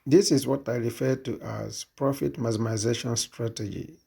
This is what I refer to as profit maximization strategy.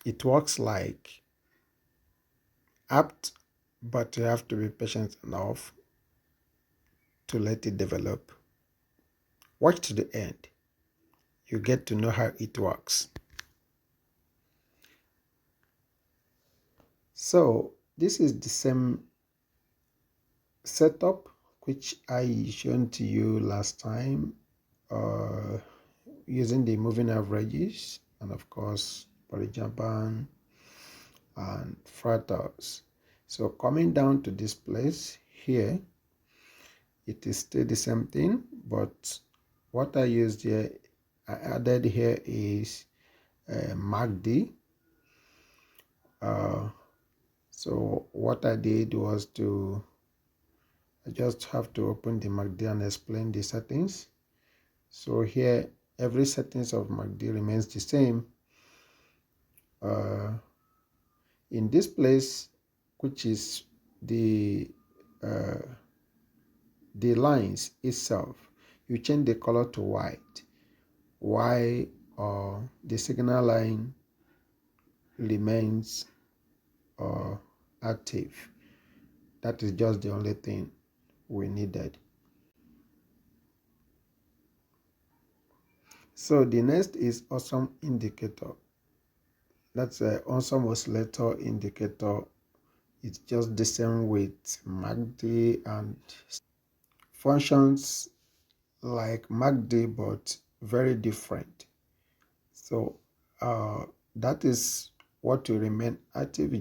It works like apt, but you have to be patient enough to let it develop. Watch to the end. You get to know how it works. So this is the same setup which I shown to you last time, uh, using the moving averages and of course Bollinger Band and fractals. So coming down to this place here, it is still the same thing, but what I used here, I added here is MACD. So what I did was I just have to open the MACD and explain the settings. So here, every settings of MACD remains the same. In this place, which is the lines itself, you change the color to white. Why the signal line remains active. That is just the only thing we needed. So the next is awesome indicator. That's an awesome oscillator indicator. It's just the same with MACD and functions like MACD, but very different. So that is what will remain active.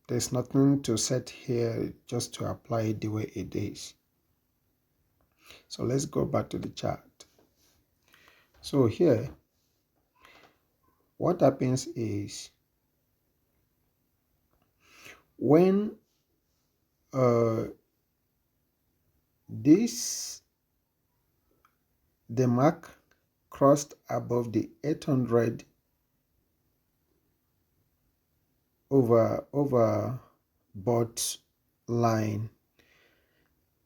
There's nothing to set here, just to apply it the way it is. So let's go back to the chart. So here, what happens is when the mark crossed above the 800 overbought line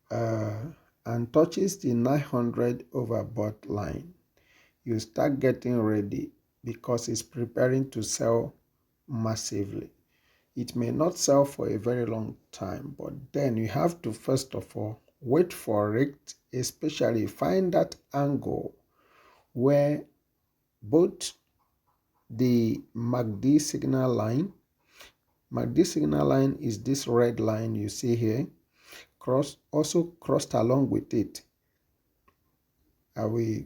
and touches the 900 overbought line, you start getting ready because it's preparing to sell massively. It may not sell for a very long time, but then you have to first of all wait for it, especially find that angle where both the MACD signal line is this red line you see here, also crossed along with it. I will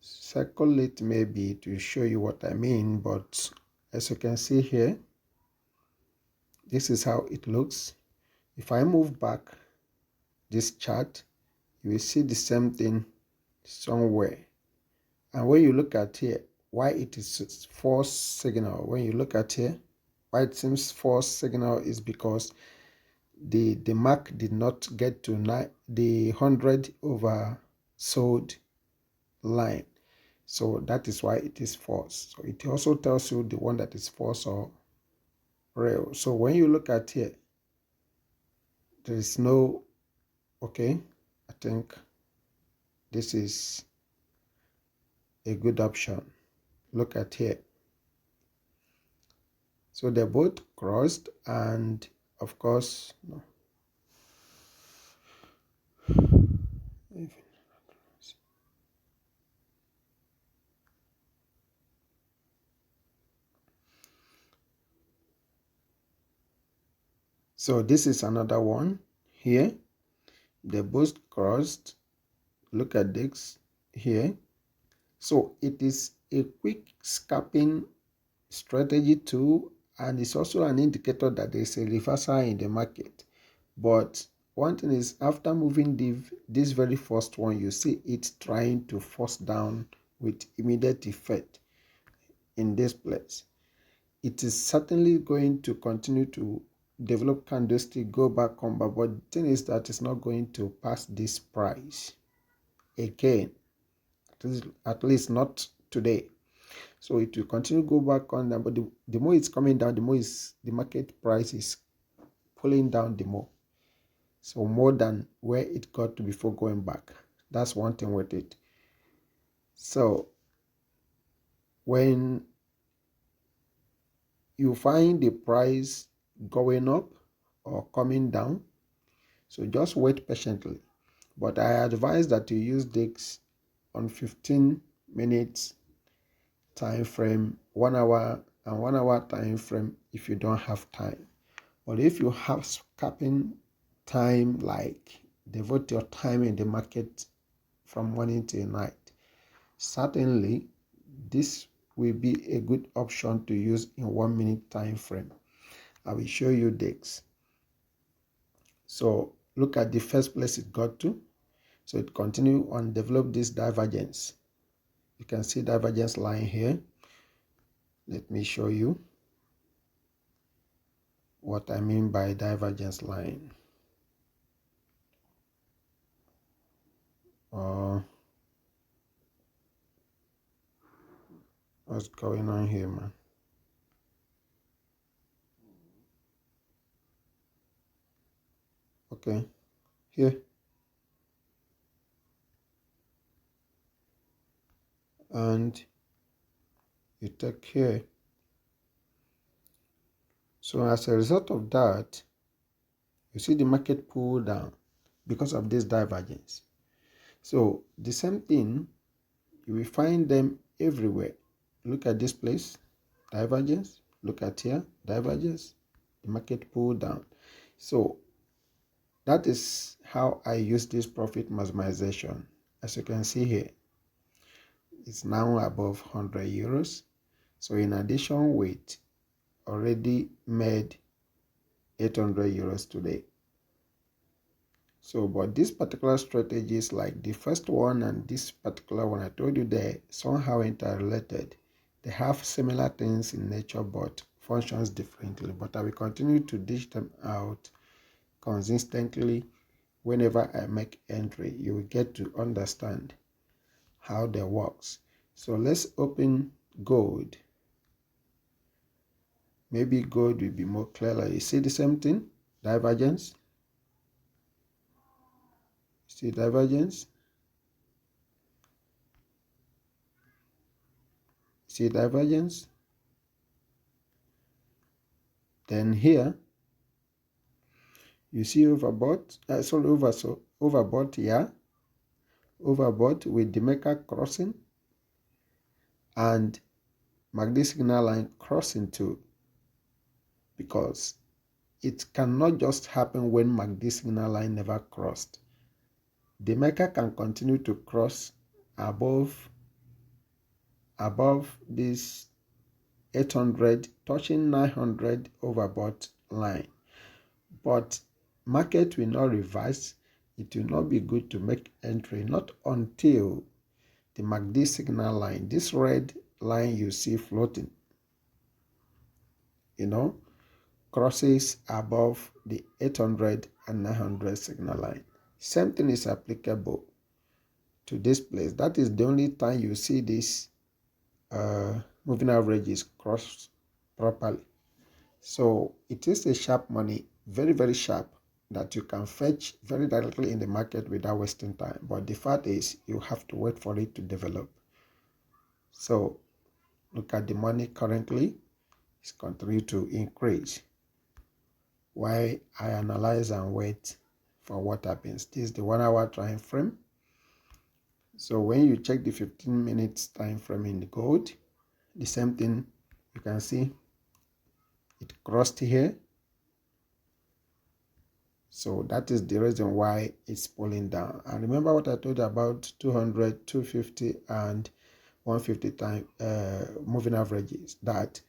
circle it maybe to show you what I mean, but as you can see here, this is how it looks. If I move back this chart, you will see the same thing somewhere. And when you look at here, why it is false signal, when you look at here, why it seems false signal is because the mark did not get to the 100 oversold line. So that is why it is false. So it also tells you the one that is false or real. So when you look at here, there is no, okay, I think this is a good option. Look at here. So they're both crossed, and of course, no. So this is another one here. They're both crossed. Look at this here. So it is a quick scalping strategy too, and it's also an indicator that there's a reversal in the market. But one thing is, after moving this very first one, you see it trying to force down with immediate effect in this place. It is certainly going to continue to develop candlestick, go back, come back, but the thing is that it's not going to pass this price again, at least not today. So it will continue to go back on down, but the more it's coming down, the more the market price is pulling down the more. So more than where it got to before going back. That's one thing with it. So when you find the price going up or coming down, so just wait patiently. But I advise that you use this on 15 minutes time frame, 1 hour and 1 hour time frame if you don't have time. But if you have capping time, like devote your time in the market from morning till night, certainly this will be a good option to use in 1 minute time frame. I will show you this. So look at the first place it got to. So it continue on develop this divergence. You can see divergence line here. Let me show you what I mean by divergence line. What's going on here, man? Okay, here. And you take here. So as a result of that, you see the market pull down because of this divergence. So the same thing, you will find them everywhere. Look at this place, divergence. Look at here, divergence. The market pull down. So that is how I use this profit maximization. As you can see here, it's now above 100 euros. So in addition, with already made 800 euros today. So, but this particular strategy is like the first one and this particular one I told you, they somehow interrelated. They have similar things in nature but functions differently. But I will continue to dish them out consistently. Whenever I make entry, you will get to understand how they works. So let's open gold. Maybe gold will be more clear. You see the same thing? Divergence. See divergence? See divergence? Then here, you see overbought, overbought here, overbought with the maker crossing and MACD signal line crossing too, because it cannot just happen when MACD signal line never crossed. The maker can continue to cross above this 800, touching 900 overbought line. But market will not reverse. It will not be good to make entry, not until the MACD signal line, this red line you see floating, crosses above the 800 and 900 signal line. Same thing is applicable to this place. That is the only time you see this moving averages cross properly. So it is a sharp money, very, very sharp, that you can fetch very directly in the market without wasting time. But the fact is, you have to wait for it to develop. So look at the money currently. It's continuing to increase. While I analyze and wait for what happens. This is the 1 hour time frame. So when you check the 15 minutes time frame in the gold, the same thing, you can see it crossed here. So that is the reason why it's pulling down. And remember what I told you about 200, 250 and 150 time moving averages, that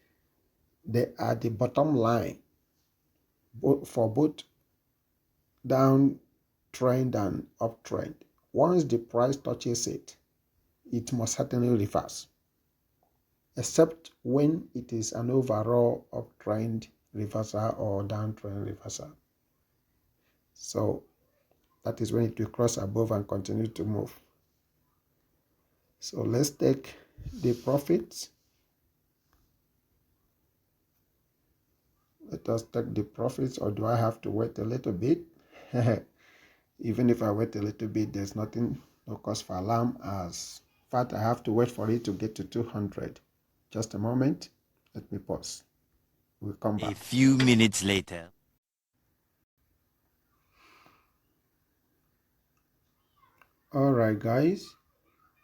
they are the bottom line for both downtrend and uptrend. Once the price touches it, it must certainly reverse, except when it is an overall uptrend reversal or downtrend reversal. So that is when it will cross above and continue to move. So let's take the profits. Let us take the profits, or do I have to wait a little bit? Even if I wait a little bit, there's nothing no cause for alarm. As in fact, I have to wait for it to get to 200. Just a moment. Let me pause. We'll come back. A few minutes later. All right, guys.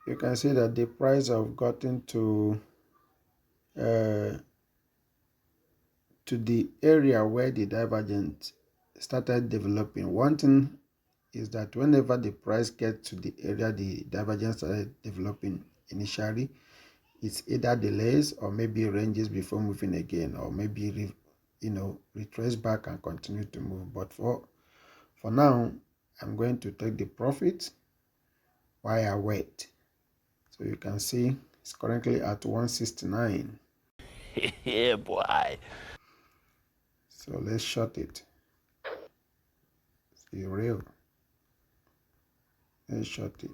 You can see that the price have gotten to the area where the divergence started developing. One thing is that whenever the price gets to the area the divergence started developing initially, it's either delays or maybe ranges before moving again, or maybe retrace back and continue to move. But for now, I'm going to take the profit while I wait. So you can see it's currently at 169. Yeah, boy. So let's short it. See real. Let's short it.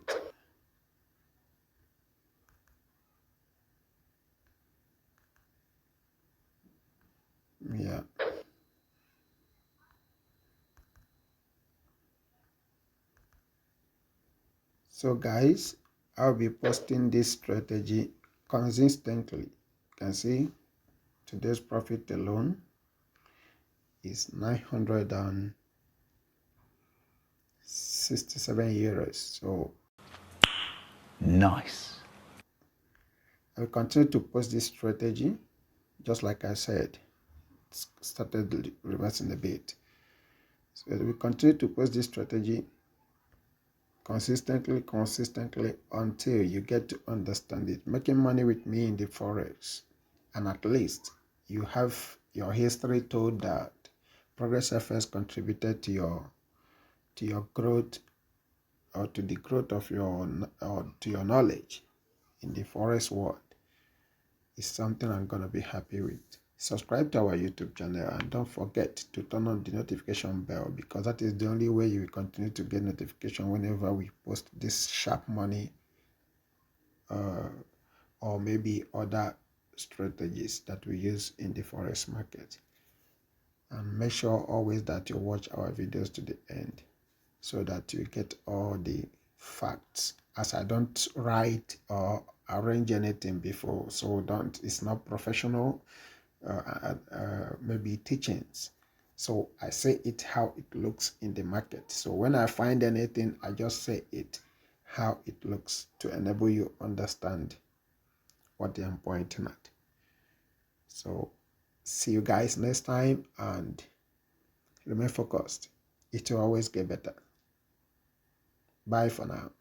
Yeah. So guys, I'll be posting this strategy consistently. You can see today's profit alone is 967 euros. So Nice. I'll continue to post this strategy. Just like I said, it started reversing a bit. So we continue to post this strategy consistently until you get to understand it. Making money with me in the Forex, and at least you have your history told that Progress FS contributed to your growth, or to the growth of your knowledge in the Forex world, is something I'm gonna be happy with. Subscribe to our YouTube channel and don't forget to turn on the notification bell, because that is the only way you will continue to get notification whenever we post this sharp money or maybe other strategies that we use in the Forex market. And make sure always that you watch our videos to the end so that you get all the facts, as I don't write or arrange anything before, so it's not professional maybe teachings. So I say it how it looks in the market. So when I find anything, I just say it how it looks to enable you understand what I'm pointing at. So see you guys next time, and remain focused. It will always get better. Bye for now.